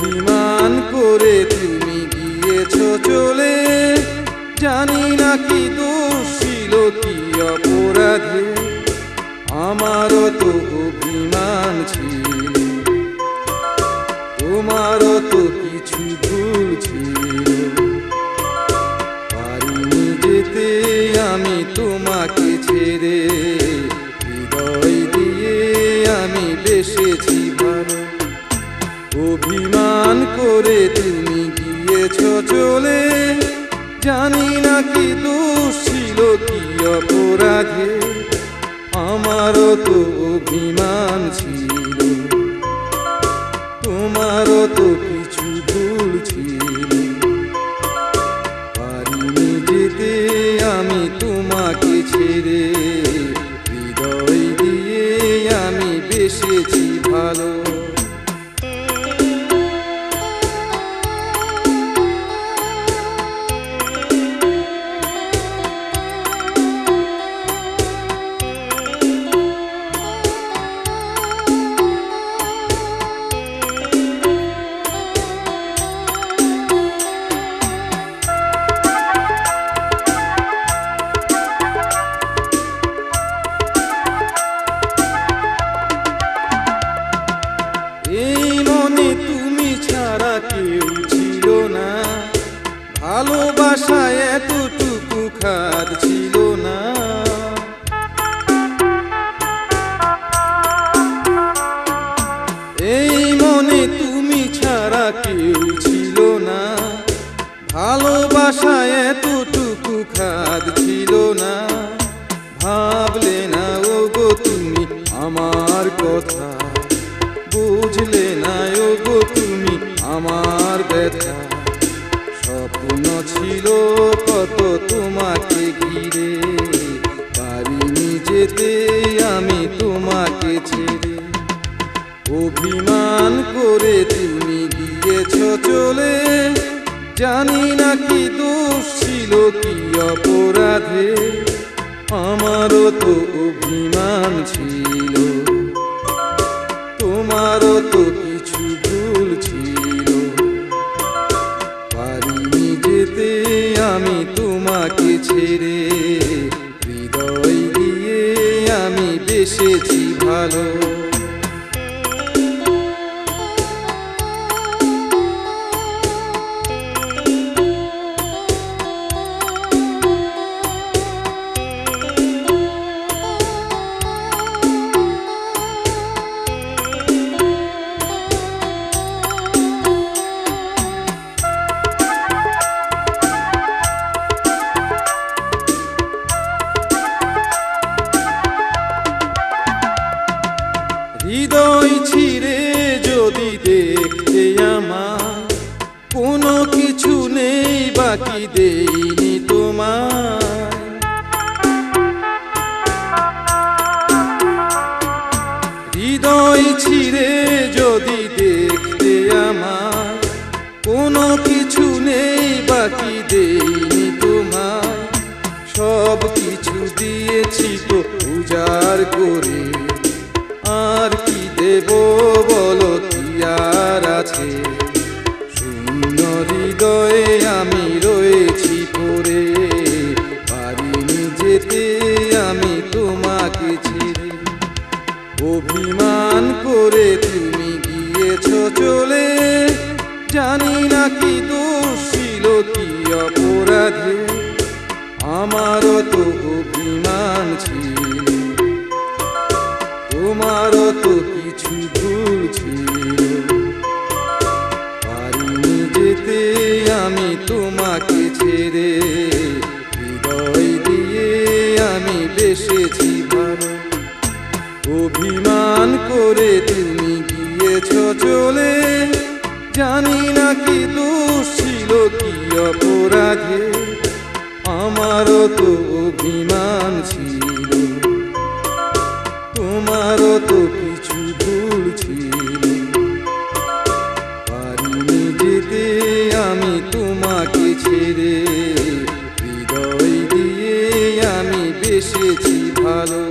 অভিমান করে তুমি গিয়েছ চলে, জানি না কি দোষ ছিল কি অপরাধে, আমারও তো অভিমান ছিল, তোমারও তো কিছু ভুল ছিল। পারিনি যেতে আমি তোমাকে ছেড়ে, হৃদয় দিয়ে আমি বেসেছি ভালো। অভিমান করে তুমি গিয়েছ চলে, জানি না কি দোষ ছিল কি অপরাধে, আমারও তো অভিমান ছিল, তোমারও তো কিছু ভুল ছিল। পারিনি যেতে আমি তোমাকে ছেড়ে, হৃদয় দিয়ে আমি বেসেছি ভালো। এই মনে তুমি ছাড়া কেউ ছিল না, ভালোবাসায় এতটুকু খাদ ছিল না। এই মনে তুমি ছাড়া কেউ ছিল না, ভালোবাসায় এতটুকু খাদ ছিল না। ভাবলে না ওগো তুমি আমার কথা, বুঝলে না ওগো তুমি আমার ব্যথা। স্বপ্ন ছিল কত তোমাকে ঘিরে, পারিনি যেতে আমি তোমাকে ছেড়ে। অভিমান করে তুমি গিয়েছ চলে, জানি না কি দোষ ছিল কি অপরাধে, আমারও তো অভিমান ছিল, তোমারও তো কিছু ভুল ছিল। পারিনি যেতে আমি তোমাকে ছেড়ে, হৃদয় দিয়ে আমি বেসেছি ভালো। হৃদয় ছিঁড়ে যদি দেখতে আমার, কোনো কিছু নেই বাকি দেইনি তোমার। হৃদয় ছিঁড়ে যদি দেখতে আমার, কোনো কিছু নেই বাকি দেইনি তোমার। সব কিছু দিয়েছি তো উজাড় করে, আর কি দেব বলো কি আর আছে। শূন্য হৃদয়ে আমি রয়েছি পড়ে, পারিনি যেতে আমি তোমাকে ছেড়ে। অভিমান করে তুমি গিয়েছ চলে, জানি না কি দোষ ছিল কি অপরাধে, আমারও তো অভিমান ছিল, তোমারও তো কিছু ভুল ছিল। পারিনি যেতে আমি তোমাকে ছেড়ে, হৃদয় দিয়ে আমি বেসেছি ভালো। অভিমান করে তুমি গিয়েছ চলে, জানি না কি দোষ ছিল কি অপরাধে, আমারও তো অভিমান ছিল, তোমারও তো কিছু ভুল ছিল। পারিনি যেতে আমি তোমাকে ছেড়ে, হৃদয় দিয়ে আমি বেসেছি ভালো।